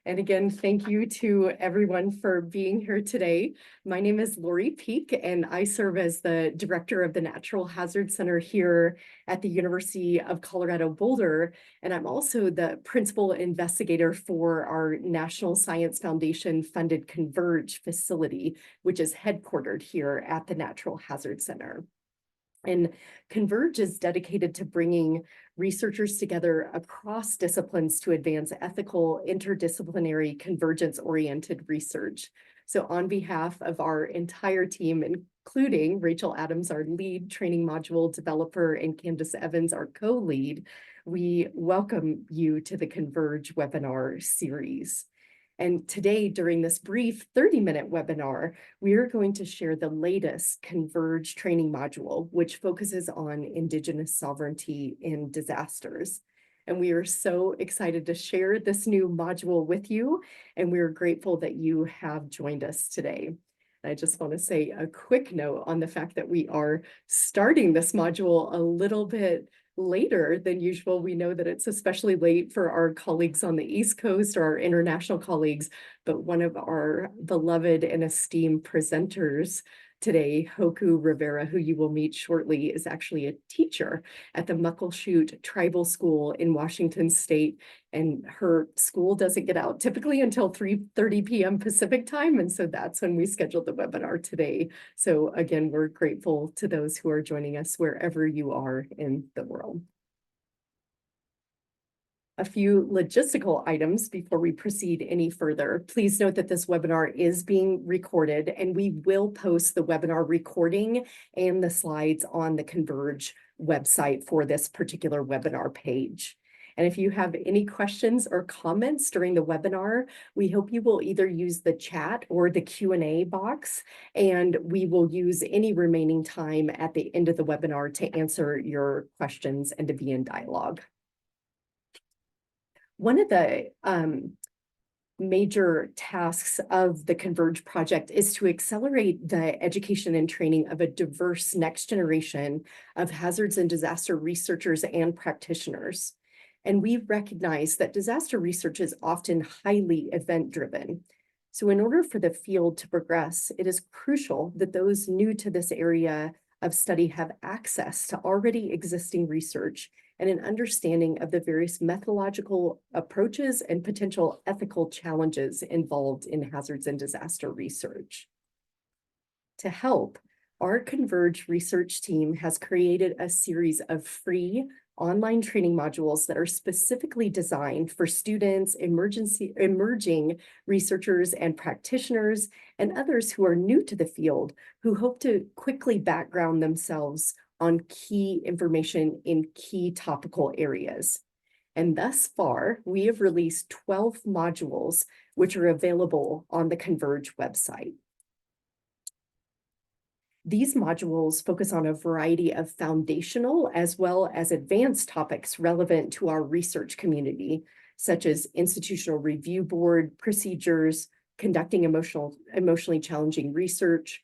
And again, thank you to everyone for being here today. My name is Lori Peak, and I serve as the director of the Natural Hazard Center here at the University of Colorado Boulder. And I'm also the principal investigator for our National Science Foundation funded CONVERGE facility, which is headquartered here at the Natural Hazard Center. And CONVERGE is dedicated to bringing researchers together across disciplines to advance ethical, interdisciplinary, convergence-oriented research. So on behalf of our entire team, including Rachel Adams, our lead training module developer, and Candace Evans, our co-lead, we welcome you to the CONVERGE webinar series. And today, during this brief 30-minute webinar, we are going to share the latest CONVERGE training module, which focuses on Indigenous sovereignty in disasters. And we are so excited to share this new module with you, and we are grateful that you have joined us today. I just want to say a quick note on the fact that we are starting this module a little bit later than usual. We know that it's especially late for our colleagues on the East Coast or our international colleagues, but one of our beloved and esteemed presenters today, Hoku Rivera, who you will meet shortly, is actually a teacher at the Muckleshoot Tribal School in Washington State. And her school doesn't get out typically until 3:30 p.m. Pacific time. And so that's when we scheduled the webinar today. So again, we're grateful to those who are joining us wherever you are in the world. A few logistical items before we proceed any further. Please note that this webinar is being recorded, and we will post the webinar recording and the slides on the CONVERGE website for this particular webinar page. And if you have any questions or comments during the webinar, we hope you will either use the chat or the Q&A box, and we will use any remaining time at the end of the webinar to answer your questions and to be in dialogue. One of the major tasks of the CONVERGE project is to accelerate the education and training of a diverse next generation of hazards and disaster researchers and practitioners. And we recognize that disaster research is often highly event-driven. So in order for the field to progress, it is crucial that those new to this area of study have access to already existing research and an understanding of the various methodological approaches and potential ethical challenges involved in hazards and disaster research. To help, our CONVERGE research team has created a series of free online training modules that are specifically designed for students, emerging researchers and practitioners, and others who are new to the field who hope to quickly background themselves on key information in key topical areas. And thus far, we have released 12 modules, which are available on the CONVERGE website. These modules focus on a variety of foundational as well as advanced topics relevant to our research community, such as institutional review board procedures, conducting emotionally challenging research,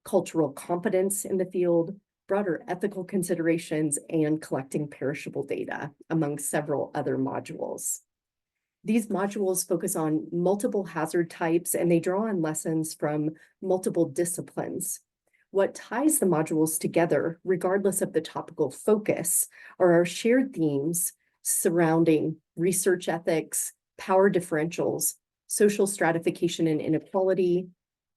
cultural competence in the field, broader ethical considerations, and collecting perishable data, among several other modules. These modules focus on multiple hazard types, and they draw on lessons from multiple disciplines. What ties the modules together, regardless of the topical focus, are our shared themes surrounding research ethics, power differentials, social stratification and inequality,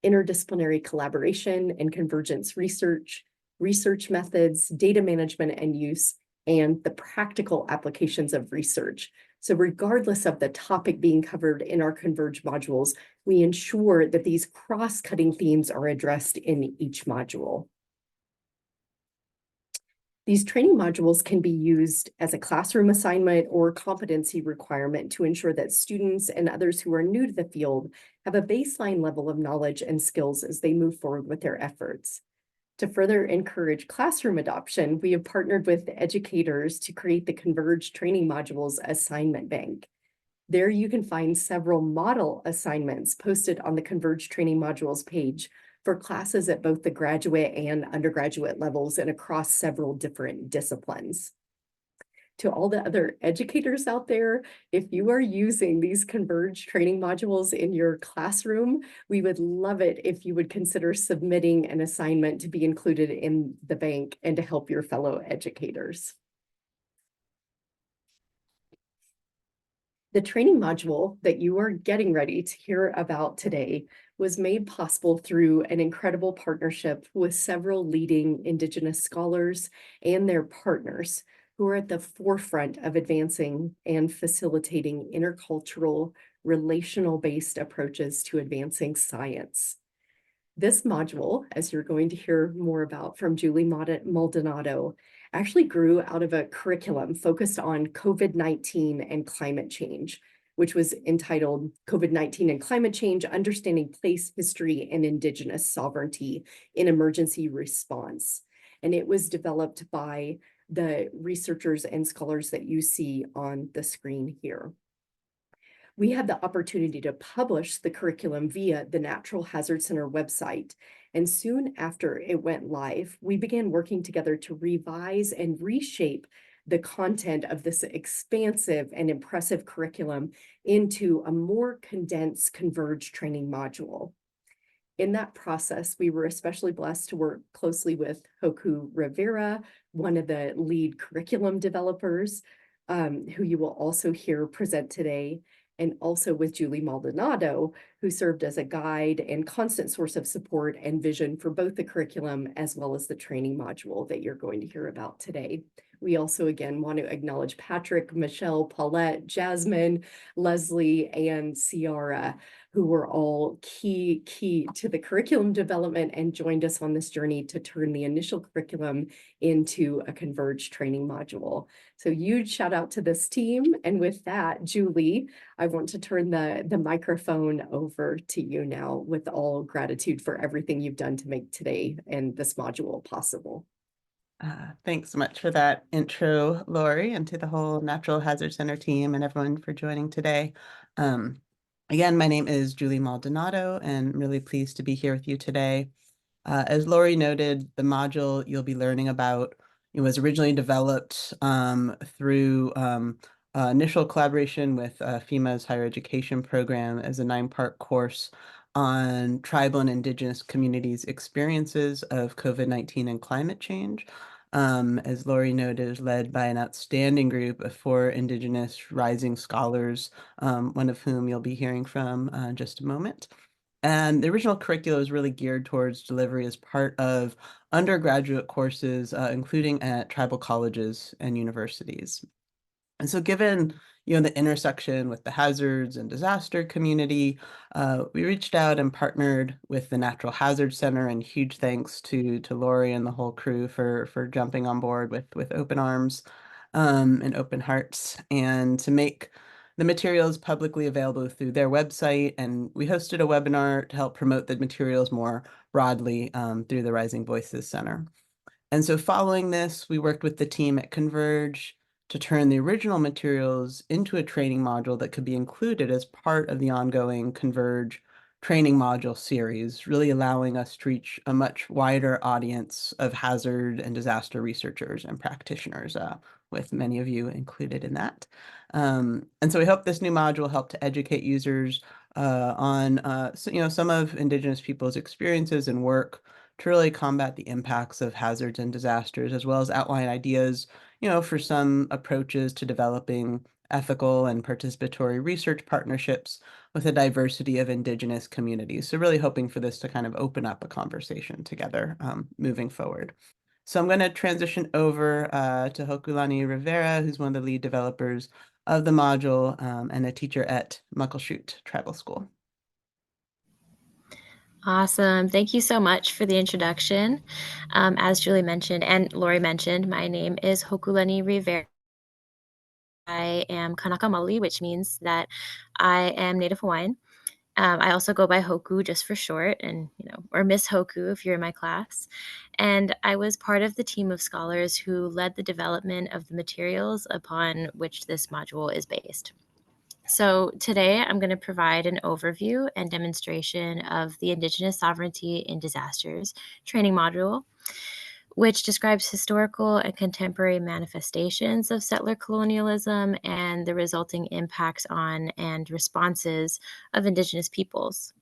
interdisciplinary collaboration and convergence research, research methods, data management and use, and the practical applications of research. So regardless of the topic being covered in our CONVERGE modules, we ensure that these cross-cutting themes are addressed in each module. These training modules can be used as a classroom assignment or competency requirement to ensure that students and others who are new to the field have a baseline level of knowledge and skills as they move forward with their efforts. To further encourage classroom adoption, we have partnered with educators to create the CONVERGE training modules assignment bank. There you can find several model assignments posted on the CONVERGE training modules page for classes at both the graduate and undergraduate levels and across several different disciplines. To all the other educators out there, if you are using these Converge training modules in your classroom, we would love it if you would consider submitting an assignment to be included in the bank and to help your fellow educators. The training module that you are getting ready to hear about today was made possible through an incredible partnership with several leading Indigenous scholars and their partners who are at the forefront of advancing and facilitating intercultural, relational-based approaches to advancing science. This module, as you're going to hear more about from Julie Maldonado, actually grew out of a curriculum focused on COVID-19 and climate change, which was entitled COVID-19 and Climate Change, Understanding Place, History, and Indigenous Sovereignty in Emergency Response. And it was developed by the researchers and scholars that you see on the screen here. We had the opportunity to publish the curriculum via the Natural Hazard Center website. And soon after it went live, we began working together to revise and reshape the content of this expansive and impressive curriculum into a more condensed Converge training module. In that process, we were especially blessed to work closely with Hoku Rivera, one of the lead curriculum developers, who you will also hear present today, and also with Julie Maldonado, who served as a guide and constant source of support and vision for both the curriculum as well as the training module that you're going to hear about today. We also, again, want to acknowledge Patrick, Michelle, Paulette, Jasmine, Leslie, and Ciara, who were all key to the curriculum development and joined us on this journey to turn the initial curriculum into a Converge training module. So huge shout out to this team. And with that, Julie, I want to turn the microphone over to you now with all gratitude for everything you've done to make today and this module possible. Thanks so much for that intro, Lori, and to the whole Natural Hazard Center team and everyone for joining today. Again, my name is Julie Maldonado, and I'm really pleased to be here with you today. As Lori noted, the module you'll be learning about was originally developed through initial collaboration with FEMA's higher education program as a 9-part course on tribal and indigenous communities' experiences of COVID-19 and climate change. As Lori noted, is led by an outstanding group of 4 Indigenous rising scholars, one of whom you'll be hearing from in just a moment. And the original curricula was really geared towards delivery as part of undergraduate courses, including at tribal colleges and universities. And so given, the intersection with the hazards and disaster community, we reached out and partnered with the Natural Hazard Center, and huge thanks to Lori and the whole crew for jumping on board with open arms and open hearts, and to make the materials publicly available through their website. And we hosted a webinar to help promote the materials more broadly through the Rising Voices Center. And so following this, we worked with the team at Converge to turn the original materials into a training module that could be included as part of the ongoing Converge training module series, really allowing us to reach a much wider audience of hazard and disaster researchers and practitioners, with many of you included in that. And so we hope this new module help to educate users on some of Indigenous peoples' experiences and work to really combat the impacts of hazards and disasters, as well as outline ideas, for some approaches to developing ethical and participatory research partnerships with a diversity of Indigenous communities. So really hoping for this to kind of open up a conversation together moving forward. So I'm going to transition over to Hokulani Rivera, who's one of the lead developers of the module and a teacher at Muckleshoot Tribal School. Awesome. Thank you so much for the introduction. As Julie mentioned and Lori mentioned, my name is Hokulani Rivera. I am Kanaka Maoli, which means that I am Native Hawaiian. I also go by Hoku just for short, and or Miss Hoku if you're in my class. And I was part of the team of scholars who led the development of the materials upon which this module is based. So today I'm going to provide an overview and demonstration of the Indigenous Sovereignty in Disasters training module, which describes historical and contemporary manifestations of settler colonialism and the resulting impacts on and responses of Indigenous peoples.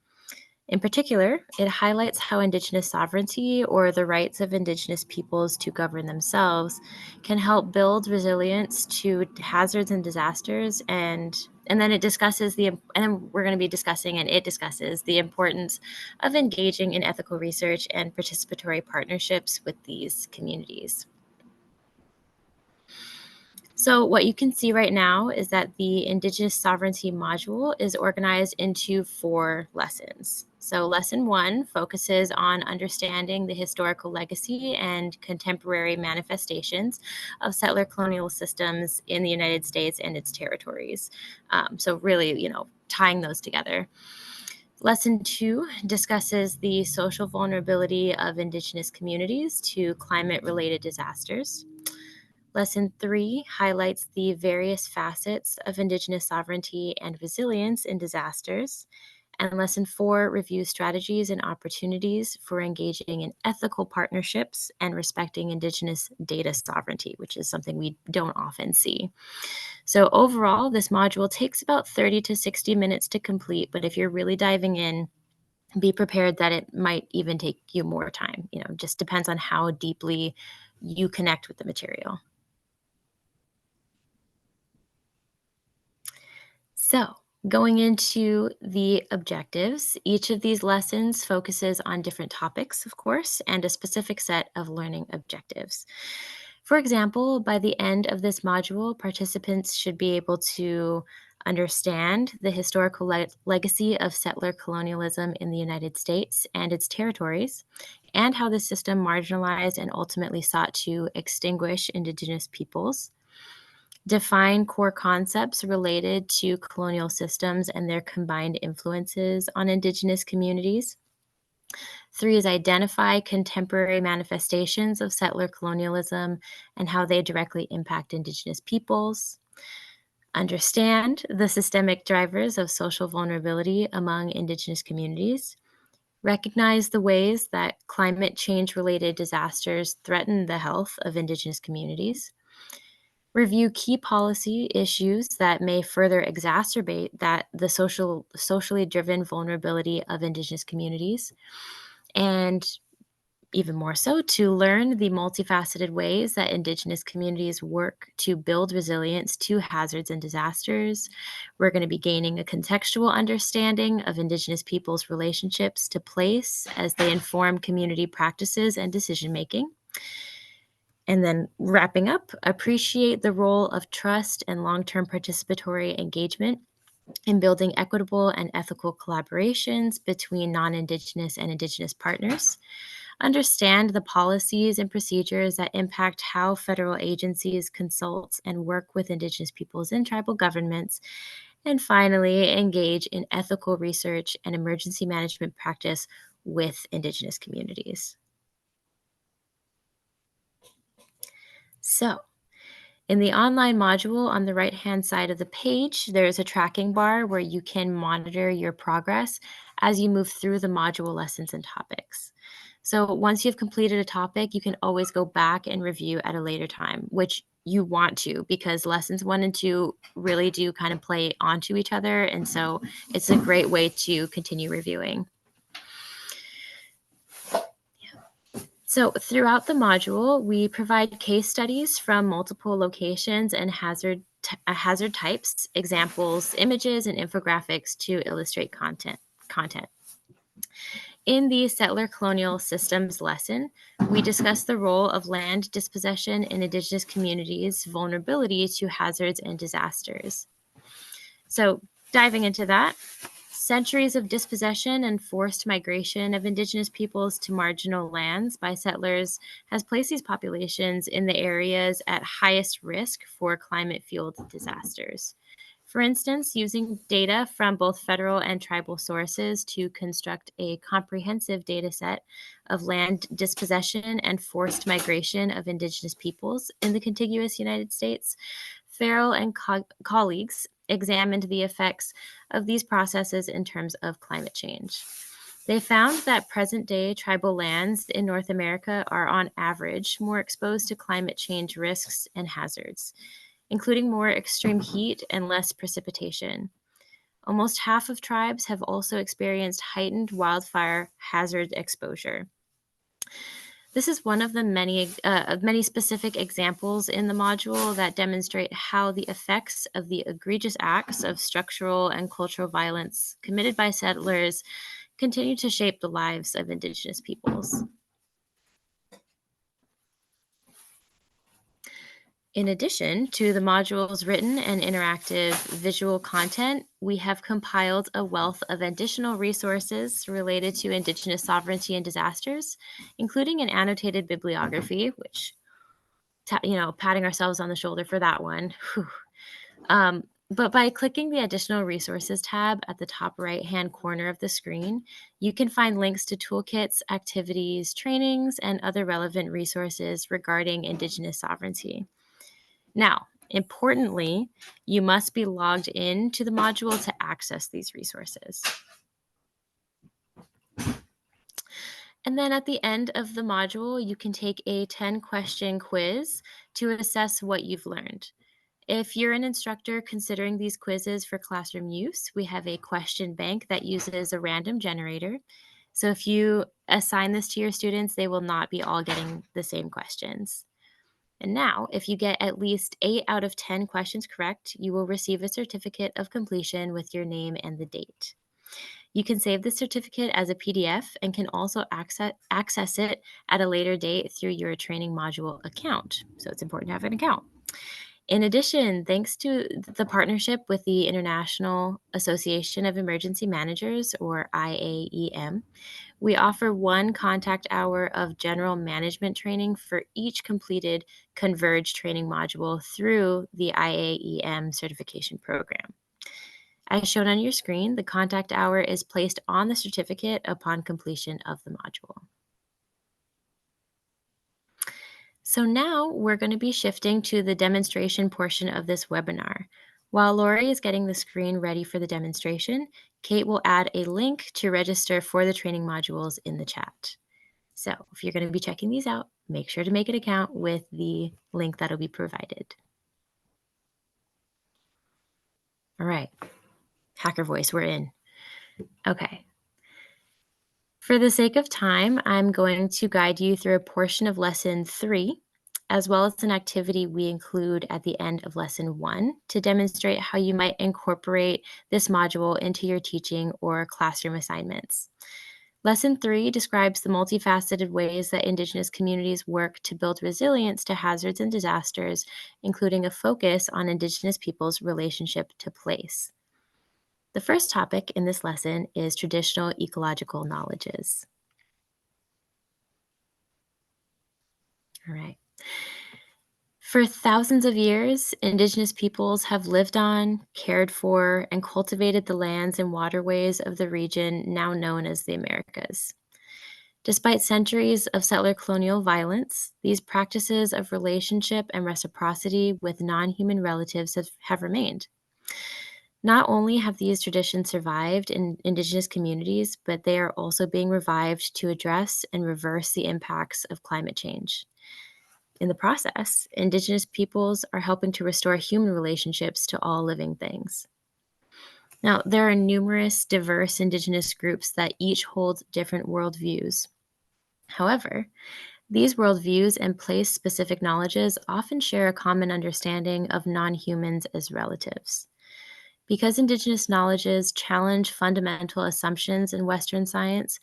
In particular, it highlights how Indigenous sovereignty, or the rights of Indigenous peoples to govern themselves, can help build resilience to hazards and disasters. And then it discusses and then we're going to be discussing, and it discusses the importance of engaging in ethical research and participatory partnerships with these communities. So what you can see right now is that the Indigenous Sovereignty module is organized into 4 lessons. So lesson 1 focuses on understanding the historical legacy and contemporary manifestations of settler colonial systems in the United States and its territories. So really, tying those together. Lesson 2 discusses the social vulnerability of Indigenous communities to climate-related disasters. Lesson 3 highlights the various facets of Indigenous sovereignty and resilience in disasters. And Lesson 4 reviews strategies and opportunities for engaging in ethical partnerships and respecting Indigenous data sovereignty, which is something we don't often see. So overall, this module takes about 30 to 60 minutes to complete, but if you're really diving in, be prepared that it might even take you more time. Just depends on how deeply you connect with the material. So, going into the objectives, each of these lessons focuses on different topics, of course, and a specific set of learning objectives. For example, by the end of this module, participants should be able to understand the historical legacy of settler colonialism in the United States and its territories, and how the system marginalized and ultimately sought to extinguish Indigenous peoples. Define core concepts related to colonial systems and their combined influences on Indigenous communities. 3 is identify contemporary manifestations of settler colonialism and how they directly impact Indigenous peoples. Understand the systemic drivers of social vulnerability among Indigenous communities. Recognize the ways that climate change-related disasters threaten the health of Indigenous communities. Review key policy issues that may further exacerbate the socially driven vulnerability of Indigenous communities, and even more so, to learn the multifaceted ways that Indigenous communities work to build resilience to hazards and disasters. We're going to be gaining a contextual understanding of Indigenous peoples' relationships to place as they inform community practices and decision-making. And then wrapping up, appreciate the role of trust and long-term participatory engagement in building equitable and ethical collaborations between non-Indigenous and Indigenous partners. Understand the policies and procedures that impact how federal agencies consult and work with Indigenous peoples and tribal governments. And finally, engage in ethical research and emergency management practice with Indigenous communities. So, in the online module on the right-hand side of the page, there's a tracking bar where you can monitor your progress as you move through the module lessons and topics. So once you've completed a topic, you can always go back and review at a later time, which you want to, because lessons 1 and 2 really do kind of play onto each other. And so it's a great way to continue reviewing. So throughout the module, we provide case studies from multiple locations and hazard types, examples, images, and infographics to illustrate content. In the Settler Colonial Systems lesson, we discuss the role of land dispossession in Indigenous communities' vulnerability to hazards and disasters. So diving into that, centuries of dispossession and forced migration of Indigenous peoples to marginal lands by settlers has placed these populations in the areas at highest risk for climate-fueled disasters. For instance, using data from both federal and tribal sources to construct a comprehensive data set of land dispossession and forced migration of Indigenous peoples in the contiguous United States, Farrell and colleagues examined the effects of these processes in terms of climate change. They found that present-day tribal lands in North America are on average more exposed to climate change risks and hazards, including more extreme heat and less precipitation. Almost half of tribes have also experienced heightened wildfire hazard exposure. This is one of the many specific examples in the module that demonstrate how the effects of the egregious acts of structural and cultural violence committed by settlers continue to shape the lives of Indigenous peoples. In addition to the module's written and interactive visual content, we have compiled a wealth of additional resources related to Indigenous sovereignty and disasters, including an annotated bibliography, which, patting ourselves on the shoulder for that one. But by clicking the additional resources tab at the top right-hand corner of the screen, you can find links to toolkits, activities, trainings, and other relevant resources regarding Indigenous sovereignty. Now, importantly, you must be logged in to the module to access these resources. And then at the end of the module, you can take a 10-question quiz to assess what you've learned. If you're an instructor considering these quizzes for classroom use, we have a question bank that uses a random generator. So if you assign this to your students, they will not be all getting the same questions. And now, if you get at least 8 out of 10 questions correct, you will receive a certificate of completion with your name and the date. You can save the certificate as a PDF and can also access it at a later date through your training module account. So it's important to have an account. In addition, thanks to the partnership with the International Association of Emergency Managers, or IAEM, we offer 1 contact hour of general management training for each completed CONVERGE training module through the IAEM certification program. As shown on your screen, the contact hour is placed on the certificate upon completion of the module. So now we're going to be shifting to the demonstration portion of this webinar. While Lori is getting the screen ready for the demonstration, Kate will add a link to register for the training modules in the chat. So if you're going to be checking these out, make sure to make an account with the link that'll be provided. All right, hacker voice, we're in. Okay. For the sake of time, I'm going to guide you through a portion of lesson 3, as well as an activity we include at the end of lesson 1 to demonstrate how you might incorporate this module into your teaching or classroom assignments. Lesson 3 describes the multifaceted ways that Indigenous communities work to build resilience to hazards and disasters, including a focus on Indigenous peoples' relationship to place. The first topic in this lesson is traditional ecological knowledges. All right. For thousands of years, Indigenous peoples have lived on, cared for, and cultivated the lands and waterways of the region now known as the Americas. Despite centuries of settler colonial violence, these practices of relationship and reciprocity with non-human relatives have remained. Not only have these traditions survived in Indigenous communities, but they are also being revived to address and reverse the impacts of climate change. In the process, Indigenous peoples are helping to restore human relationships to all living things. Now, there are numerous diverse Indigenous groups that each hold different worldviews. However, these worldviews and place-specific knowledges often share a common understanding of non-humans as relatives. Because Indigenous knowledges challenge fundamental assumptions in Western science,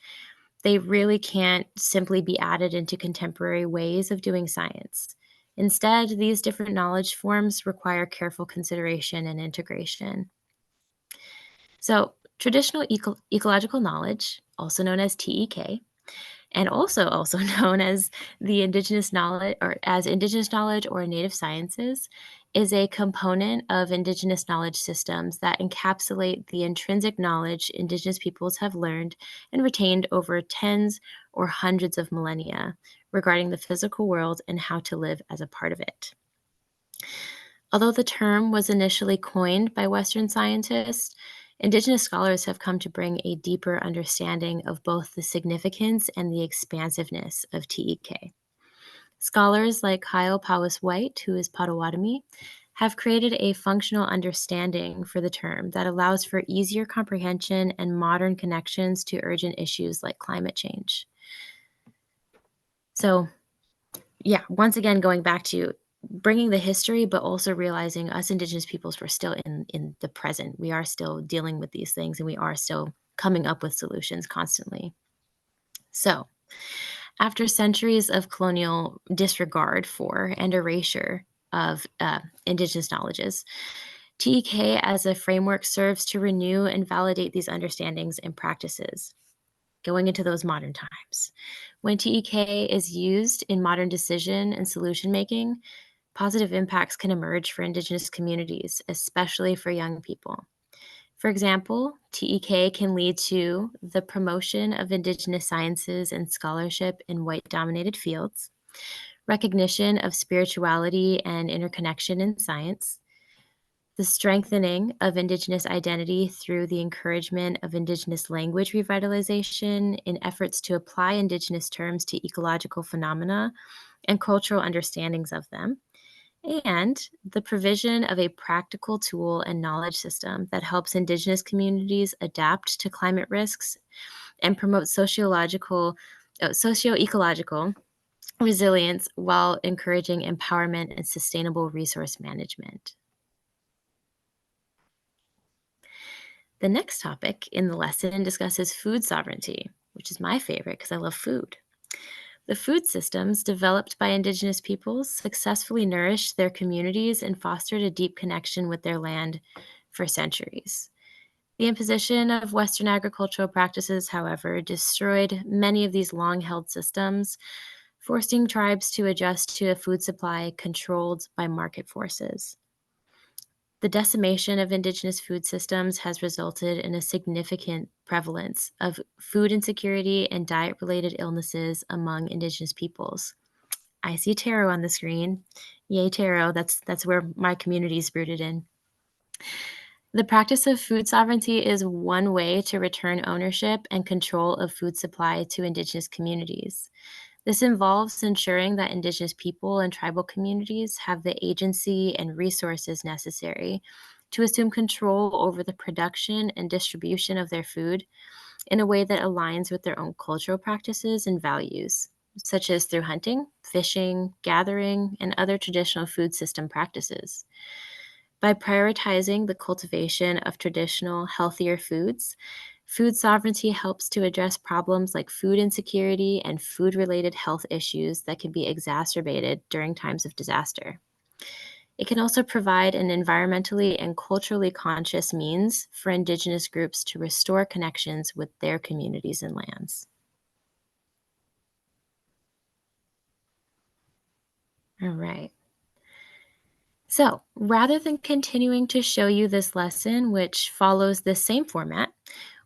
they really can't simply be added into contemporary ways of doing science. Instead, these different knowledge forms require careful consideration and integration. So, traditional ecological knowledge, also known as TEK, and also known as the Indigenous knowledge or Native sciences, is a component of Indigenous knowledge systems that encapsulate the intrinsic knowledge Indigenous peoples have learned and retained over tens or hundreds of millennia regarding the physical world and how to live as a part of it. Although the term was initially coined by Western scientists, Indigenous scholars have come to bring a deeper understanding of both the significance and the expansiveness of TEK. Scholars like Kyle Powys White, who is Potawatomi, have created a functional understanding for the term that allows for easier comprehension and modern connections to urgent issues like climate change. So, yeah, once again, going back to bringing the history, but also realizing us Indigenous peoples were still in the present. We are still dealing with these things, and we are still coming up with solutions constantly. So, after centuries of colonial disregard for and erasure of Indigenous knowledges, TEK as a framework serves to renew and validate these understandings and practices going into those modern times. When TEK is used in modern decision and solution making, positive impacts can emerge for Indigenous communities, especially for young people. For example, TEK can lead to the promotion of Indigenous sciences and scholarship in white-dominated fields, recognition of spirituality and interconnection in science, the strengthening of Indigenous identity through the encouragement of Indigenous language revitalization in efforts to apply Indigenous terms to ecological phenomena and cultural understandings of them, and the provision of a practical tool and knowledge system that helps Indigenous communities adapt to climate risks and promote socio-ecological resilience while encouraging empowerment and sustainable resource management. The next topic in the lesson discusses food sovereignty, which is my favorite because I love food. The food systems developed by Indigenous peoples successfully nourished their communities and fostered a deep connection with their land for centuries. The imposition of Western agricultural practices, however, destroyed many of these long-held systems, forcing tribes to adjust to a food supply controlled by market forces. The decimation of Indigenous food systems has resulted in a significant prevalence of food insecurity and diet-related illnesses among Indigenous peoples. I see taro on the screen. Yay, taro. That's where my community is rooted in. The practice of food sovereignty is one way to return ownership and control of food supply to Indigenous communities. This involves ensuring that Indigenous people and tribal communities have the agency and resources necessary to assume control over the production and distribution of their food in a way that aligns with their own cultural practices and values, such as through hunting, fishing, gathering, and other traditional food system practices. By prioritizing the cultivation of traditional, healthier foods, food sovereignty helps to address problems like food insecurity and food-related health issues that can be exacerbated during times of disaster. It can also provide an environmentally and culturally conscious means for Indigenous groups to restore connections with their communities and lands. All right. So, rather than continuing to show you this lesson, which follows the same format,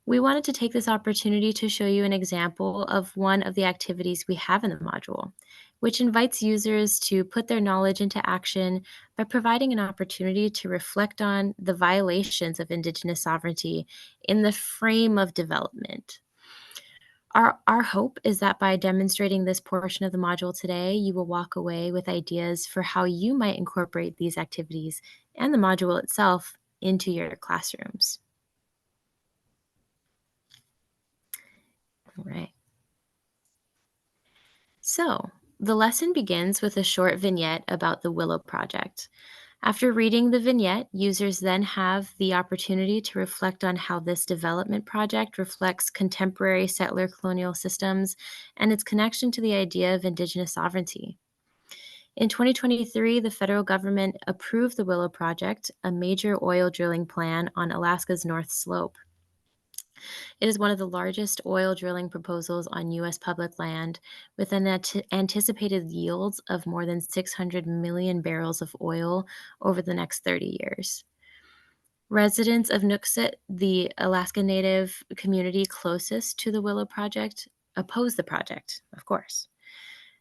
we wanted to take this opportunity to show you an example of one of the activities we have in the module, which invites users to put their knowledge into action by providing an opportunity to reflect on the violations of Indigenous sovereignty in the frame of development. Our hope is that by demonstrating this portion of the module today, you will walk away with ideas for how you might incorporate these activities and the module itself into your classrooms. All right. So, the lesson begins with a short vignette about the Willow Project. After reading the vignette, users then have the opportunity to reflect on how this development project reflects contemporary settler colonial systems and its connection to the idea of Indigenous sovereignty. In 2023, the federal government approved the Willow Project, a major oil drilling plan on Alaska's North Slope. It is one of the largest oil drilling proposals on U.S. public land, with an anticipated yields of more than 600 million barrels of oil over the next 30 years. Residents of Nooksut, the Alaska Native community closest to the Willow Project, oppose the project, of course.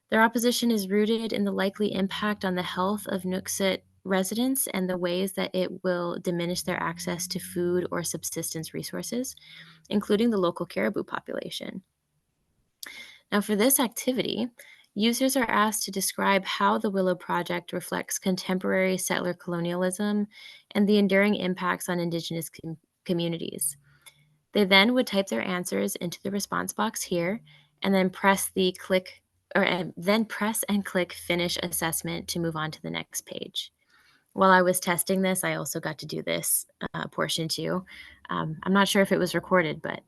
Their opposition is rooted in the likely impact on the health of Nooksut residents and the ways that it will diminish their access to food or subsistence resources, including the local caribou population. Now, for this activity, users are asked to describe how the Willow Project reflects contemporary settler colonialism and the enduring impacts on Indigenous communities. They then would type their answers into the response box here and then press the click or then press and click finish assessment to move on to the next page. While I was testing this, I also got to do this portion too. I'm not sure if it was recorded, but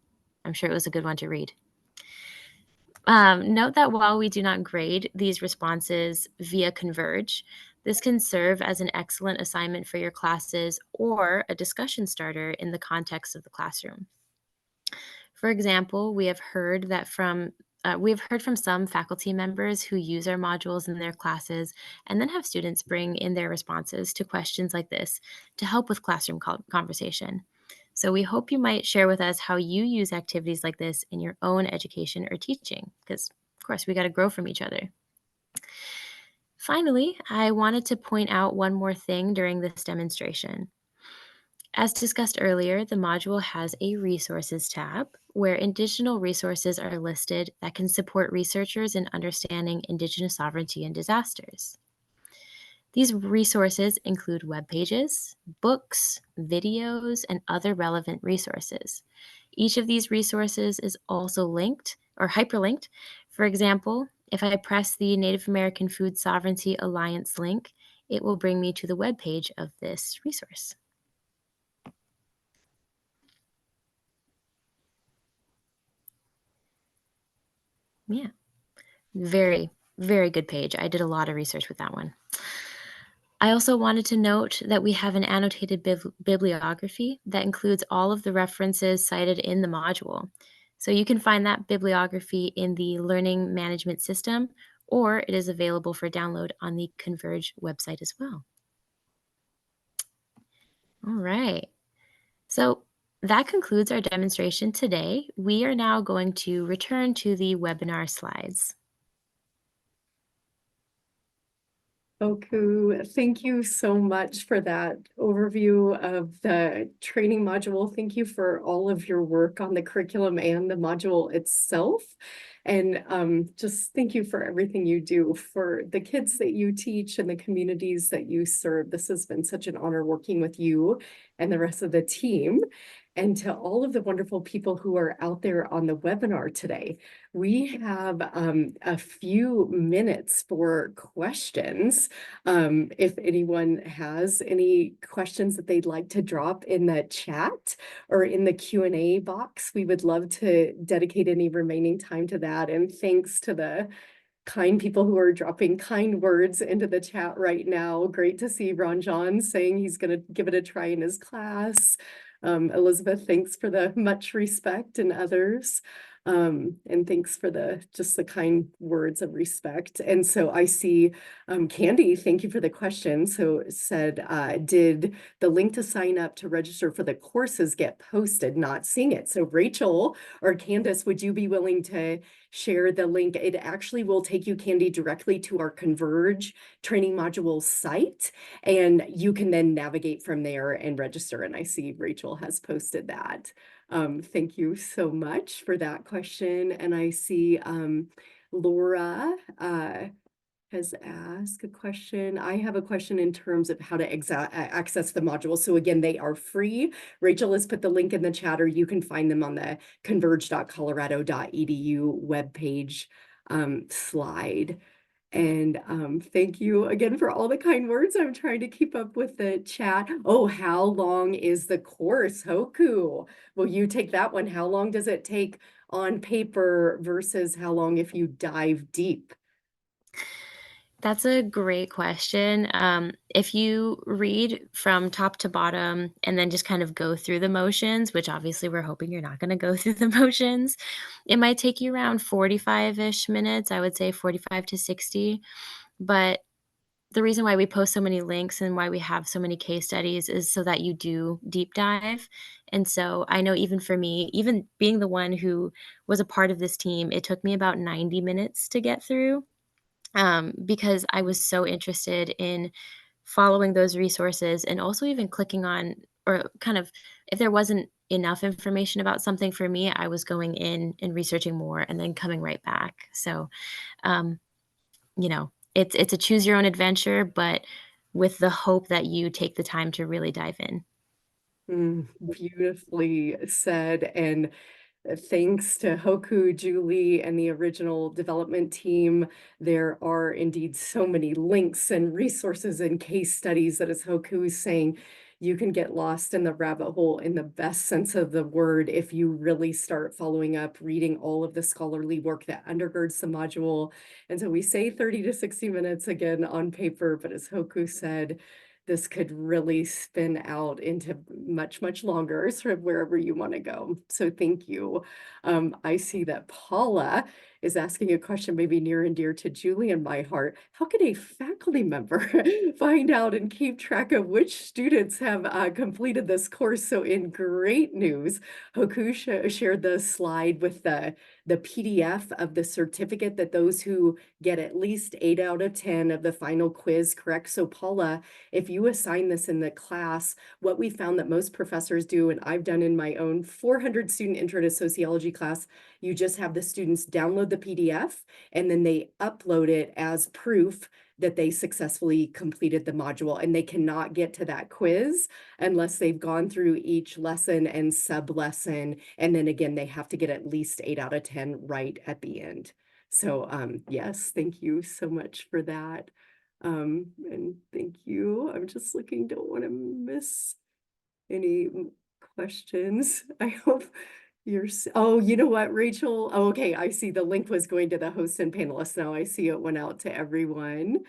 I'm sure it was a good one to read. Note that while we do not grade these responses via Converge, this can serve as an excellent assignment for your classes or a discussion starter in the context of the classroom. For example, we have heard from some faculty members who use our modules in their classes and then have students bring in their responses to questions like this to help with classroom conversation. So we hope you might share with us how you use activities like this in your own education or teaching, because of course we got to grow from each other. Finally, I wanted to point out one more thing during this demonstration. As discussed earlier, the module has a resources tab where additional resources are listed that can support researchers in understanding Indigenous sovereignty and disasters. These resources include web pages, books, videos, and other relevant resources. Each of these resources is also linked or hyperlinked. For example, if I press the Native American Food Sovereignty Alliance link, it will bring me to the web page of this resource. Yeah, very, very good page. I did a lot of research with that one. I also wanted to note that we have an annotated bibliography that includes all of the references cited in the module. So you can find that bibliography in the Learning Management System, or it is available for download on the Converge website as well. All right. So that concludes our demonstration today. We are now going to return to the webinar slides. Oku, thank you so much for that overview of the training module. Thank you for all of your work on the curriculum and the module itself. And just thank you for everything you do for the kids that you teach and the communities that you serve. This has been such an honor working with you and the rest of the team. And to all of the wonderful people who are out there on the webinar today. We have a few minutes for questions. If anyone has any questions that they'd like to drop in the chat or in the Q&A box, we would love to dedicate any remaining time to that. And thanks to the kind people who are dropping kind words into the chat right now. Great to see Ranjan saying he's going to give it a try in his class. Elizabeth, thanks for the much respect, and others. And thanks for the kind words of respect. And so I see Candy, thank you for the question. So it said, did the link to sign up to register for the courses get posted? Not seeing it. So Rachel or Candace, would you be willing to share the link? It actually will take you, Candy, directly to our Converge training module site, and you can then navigate from there and register. And I see Rachel has posted that. Thank you so much for that question. And I see Laura has asked a question. I have a question in terms of how to access the module. So again, they are free. Rachel has put the link in the chat, or you can find them on the converge.colorado.edu webpage slide. And thank you again for all the kind words. I'm trying to keep up with the chat. Oh, how long is the course, Hoku? Will you take that one? How long does it take on paper versus how long if you dive deep? That's a great question. If you read from top to bottom and then just kind of go through the motions, which obviously we're hoping you're not going to go through the motions, it might take you around 45-ish minutes. I would say 45 to 60. But the reason why we post so many links and why we have so many case studies is so that you do deep dive. And so I know even for me, even being the one who was a part of this team, it took me about 90 minutes to get through. Because I was so interested in following those resources and also even clicking on, or kind of, if there wasn't enough information about something for me, I was going in and researching more and then coming right back. So, um, it's a choose your own adventure, but with the hope that you take the time to really dive in. Beautifully said. And thanks to Hoku, Julie, and the original development team, there are indeed so many links and resources and case studies that, as Hoku is saying, you can get lost in the rabbit hole in the best sense of the word if you really start following up, reading all of the scholarly work that undergirds the module. And so we say 30 to 60 minutes again on paper, but as Hoku said, this could really spin out into much, much longer, sort of wherever you want to go. So thank you. I see that Paula is asking a question maybe near and dear to Julie and my heart. How can a faculty member find out and keep track of which students have completed this course? So in great news, Hoku shared the slide with the PDF of the certificate that those who get at least 8 out of 10 of the final quiz correct. So Paula, if you assign this in the class, what we found that most professors do, and I've done in my own 400 student intro to sociology class, you just have the students download the PDF and then they upload it as proof that they successfully completed the module, and they cannot get to that quiz unless they've gone through each lesson and sub lesson. And then again, they have to get at least 8 out of 10 right at the end. So yes, thank you so much for that. And thank you. I'm just looking, don't want to miss any questions. I hope oh, you know what, Rachel? Oh, okay, I see the link was going to the host and panelists. Now I see it went out to everyone.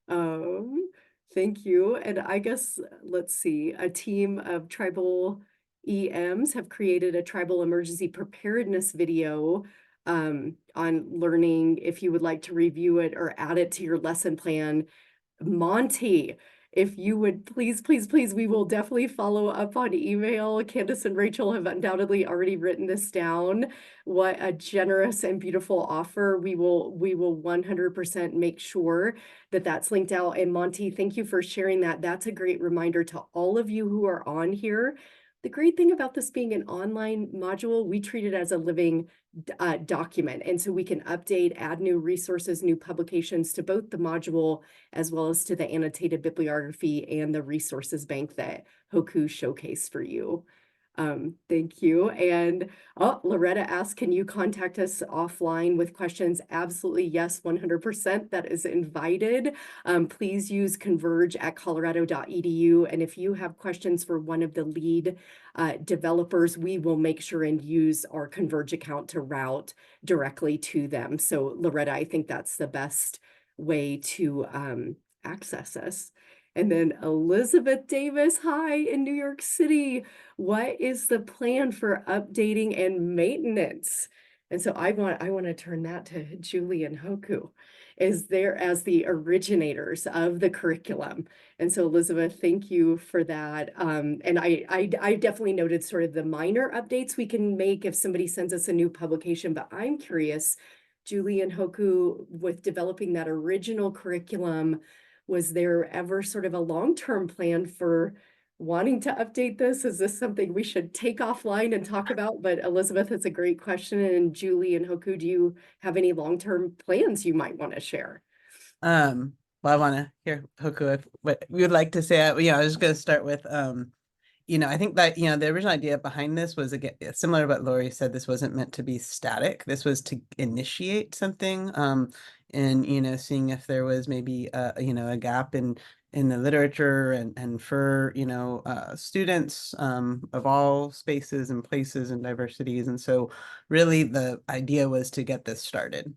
Thank you. And I guess, let's see, a team of tribal EMs have created a tribal emergency preparedness video on learning. If you would like to review it or add it to your lesson plan, Monty, if you would please, please, please, we will definitely follow up on email. Candace and Rachel have undoubtedly already written this down. What a generous and beautiful offer. We will 100% make sure that that's linked out. And Monty, thank you for sharing that. That's a great reminder to all of you who are on here. The great thing about this being an online module, we treat it as a living document. And so we can update, add new resources, new publications to both the module as well as to the annotated bibliography and the resources bank that Hoku showcased for you. Thank you. And Loretta asked, can you contact us offline with questions? Absolutely, yes, 100%. That is invited. Please use converge@colorado.edu. And if you have questions for one of the lead developers, we will make sure and use our Converge account to route directly to them. So Loretta, I think that's the best way to access us. And then Elizabeth Davis, hi, in New York City. What is the plan for updating and maintenance? And so I want to turn that to Julie and Hoku, is there as the originators of the curriculum. And so Elizabeth, thank you for that. And I definitely noted sort of the minor updates we can make if somebody sends us a new publication, but I'm curious, Julie and Hoku, with developing that original curriculum, was there ever sort of a long-term plan for wanting to update this? Is this something we should take offline and talk about? But Elizabeth, it's a great question. And Julie and Hoku, do you have any long-term plans you might want to share? Well, I want to hear Hoku what we would like to say. I was just going to start with, I think that, the original idea behind this was, again, similar to what Lori said. This wasn't meant to be static. This was to initiate something, and, seeing if there was maybe, a gap in the literature and for, students of all spaces and places and diversities. And so really the idea was to get this started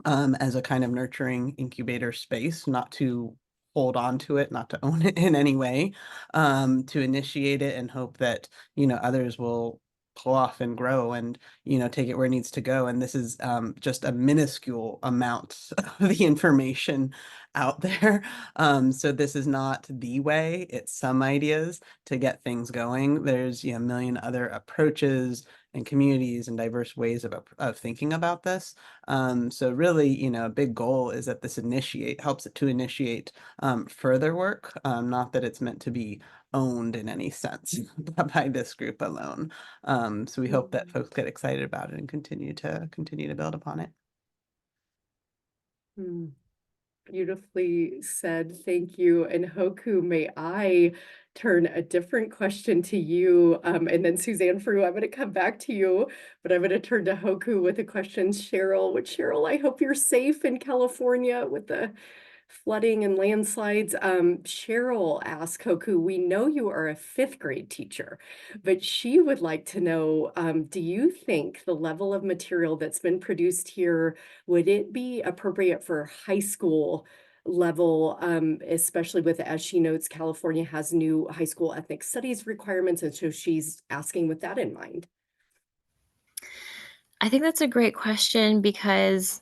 as a kind of nurturing incubator space, not to hold on to it, not to own it in any way, to initiate it and hope that, others will pull off and grow and, take it where it needs to go. And this is just a minuscule amount of the information out there. So this is not the way, it's some ideas to get things going. There's, a million other approaches and communities and diverse ways of thinking about this. So really, you know, a big goal is that this helps it to initiate further work, not that it's meant to be owned in any sense by this group alone. So we hope that folks get excited about it and continue to build upon it. Mm. Beautifully said. Thank you. And Hoku, may I turn a different question to you? And then Suzanne Frew, I'm going to come back to you, but I'm going to turn to Hoku with a question. Cheryl, I hope you're safe in California with the flooding and landslides. Cheryl asked Hoku, we know you are a fifth grade teacher, but she would like to know, do you think the level of material that's been produced here, would it be appropriate for high school level, especially with, as she notes, California has new high school ethnic studies requirements, and so she's asking with that in mind. I think that's a great question because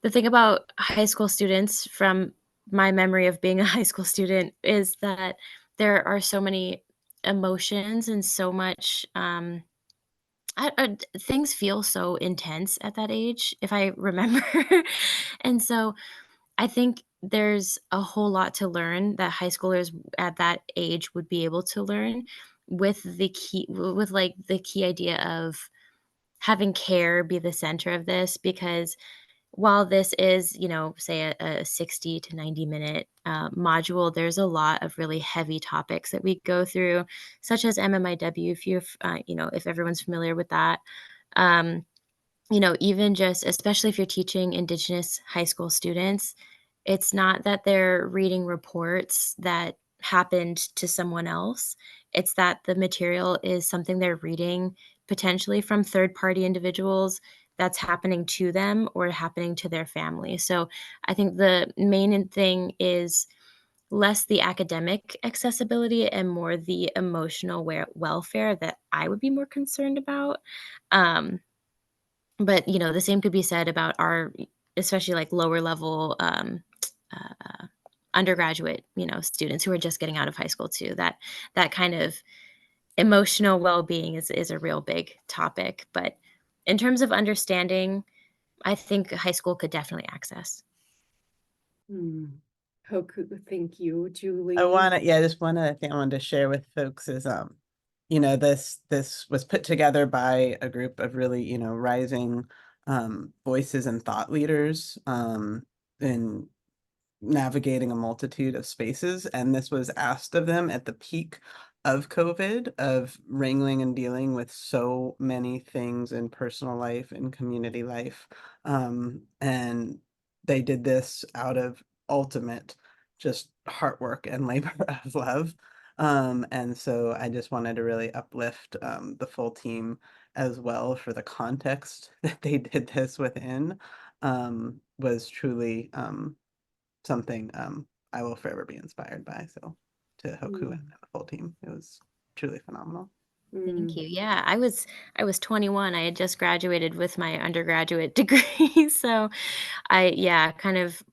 the thing about high school students, from my memory of being a high school student, is that there are so many emotions and so much, things feel so intense at that age, if I remember. And so I think there's a whole lot to learn that high schoolers at that age would be able to learn, with like the key idea of having care be the center of this, because while this is, say a 60 to 90-minute module, there's a lot of really heavy topics that we go through, such as MMIW, if everyone's familiar with that. Um, even just, especially if you're teaching Indigenous high school students, it's not that they're reading reports that happened to someone else. It's that the material is something they're reading potentially from third party individuals that's happening to them or happening to their family. So I think the main thing is less the academic accessibility and more the emotional welfare that I would be more concerned about. Um, but, the same could be said about our, especially, like, lower level, undergraduate, students who are just getting out of high school too. That kind of emotional well-being is a real big topic, but in terms of understanding, I think high school could definitely access. Hmm. Hoku, thank you. I Julie? want to, yeah, just one other thing I wanted to share with folks is, this was put together by a group of really, rising voices and thought leaders in navigating a multitude of spaces. And this was asked of them at the peak of COVID, of wrangling and dealing with so many things in personal life and community life. And they did this out of ultimate just heart work and labor of love. And so I just wanted to really uplift the full team as well for the context that they did this within, was truly something I will forever be inspired by. So to Hoku and the whole team, it was truly phenomenal. Thank Mm. you. Yeah, I was 21. I had just graduated with my undergraduate degree. So yeah, kind of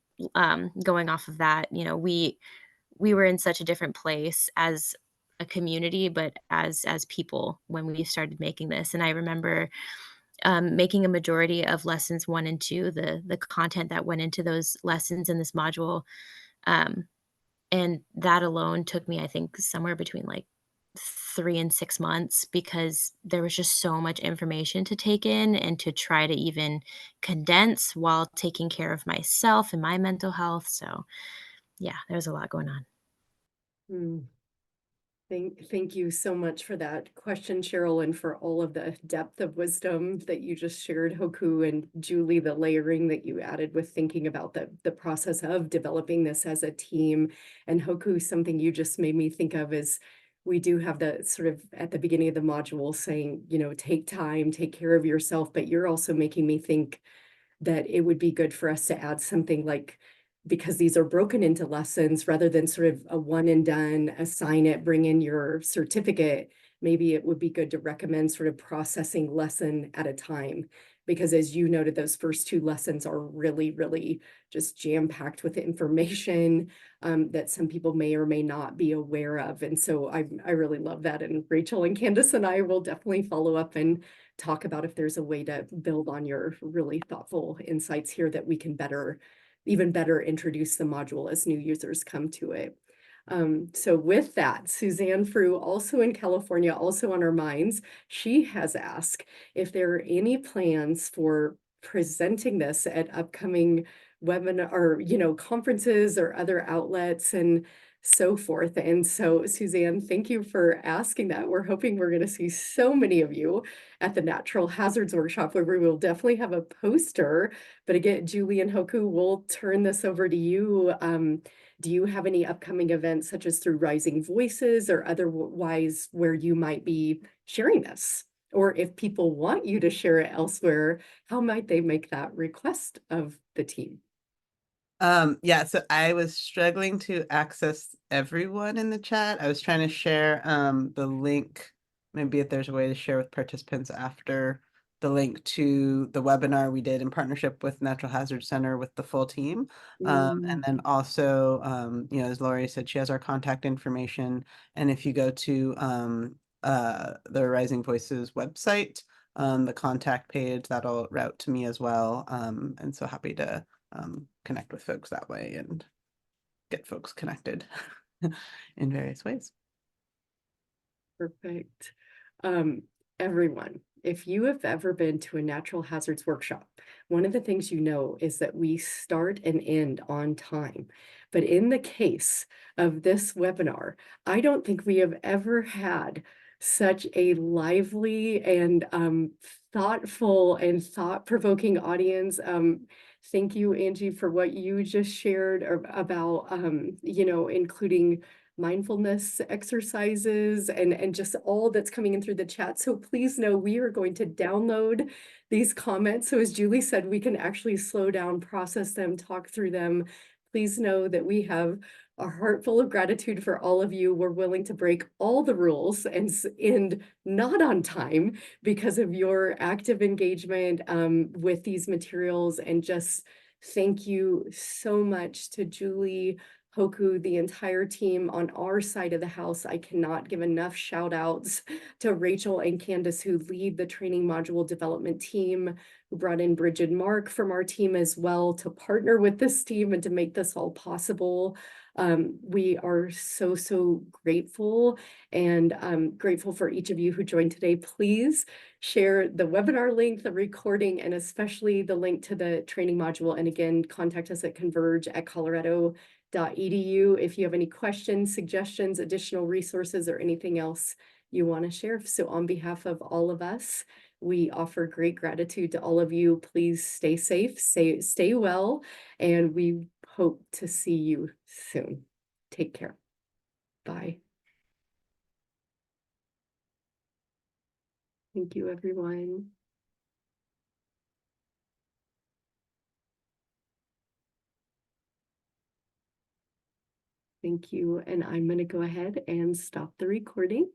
going off of that, we were in such a different place as a community, but as people when we started making this. And I remember making a majority of lessons 1 and 2, the content that went into those lessons in this module. Um, and that alone took me, I think, somewhere between like 3 and 6 months, because there was just so much information to take in and to try to even condense while taking care of myself and my mental health. So yeah, there's a lot going on. Mm. Thank you so much for that question, Cheryl, and for all of the depth of wisdom that you just shared, Hoku, and Julie, the layering that you added with thinking about the process of developing this as a team. And Hoku, something you just made me think of is we do have the sort of at the beginning of the module saying, take time, take care of yourself, but you're also making me think that it would be good for us to add something like, because these are broken into lessons rather than sort of a one and done, assign it, bring in your certificate, maybe it would be good to recommend sort of processing lesson at a time, because as you noted, those first two lessons are really, really just jam-packed with information that some people may or may not be aware of. And so I really love that. And Rachel and Candace and I will definitely follow up and talk about if there's a way to build on your really thoughtful insights here that we can even better introduce the module as new users come to it. So with that, Suzanne Frew, also in California, also on our minds, she has asked if there are any plans for presenting this at upcoming webinar or, conferences or other outlets and so forth. And so, Suzanne, thank you for asking that. We're hoping we're going to see so many of you at the Natural Hazards Workshop, where we will definitely have a poster. But again, Julie and Hoku, we'll turn this over to you. Do you have any upcoming events, such as through Rising Voices or otherwise, where you might be sharing this? Or if people want you to share it elsewhere, how might they make that request of the team? Yeah, so I was struggling to access everyone in the chat. I was trying to share the link, maybe if there's a way to share with participants after the link to the webinar we did in partnership with Natural Hazard Center with the full team. And then also, as Lori said, she has our contact information. And if you go to the Rising Voices website, the contact page, that'll route to me as well. And so happy to connect with folks that way and get folks connected in various ways. Perfect. Everyone, if you have ever been to a natural hazards workshop, one of the things you know is that we start and end on time. But in the case of this webinar, I don't think we have ever had such a lively and thoughtful and thought-provoking audience. Thank you, Angie, for what you just shared about, including mindfulness exercises and just all that's coming in through the chat. So please know we are going to download these comments. So as Julie said, we can actually slow down, process them, talk through them. Please know that we have a heart full of gratitude for all of you. We're willing to break all the rules and end not on time because of your active engagement with these materials. And just thank you so much to Julie, Hoku, the entire team on our side of the house. I cannot give enough shout outs to Rachel and Candace, who lead the training module development team, who brought in Bridget and Mark from our team as well to partner with this team and to make this all possible. We are so, so grateful and grateful for each of you who joined today. Please share the webinar link, the recording, and especially the link to the training module. And again, contact us at converge@colorado.edu if you have any questions, suggestions, additional resources, or anything else you want to share. So on behalf of all of us, we offer great gratitude to all of you. Please stay safe, stay well, and we hope to see you soon. Take care. Bye. Thank you, everyone. Thank you. And I'm going to go ahead and stop the recording.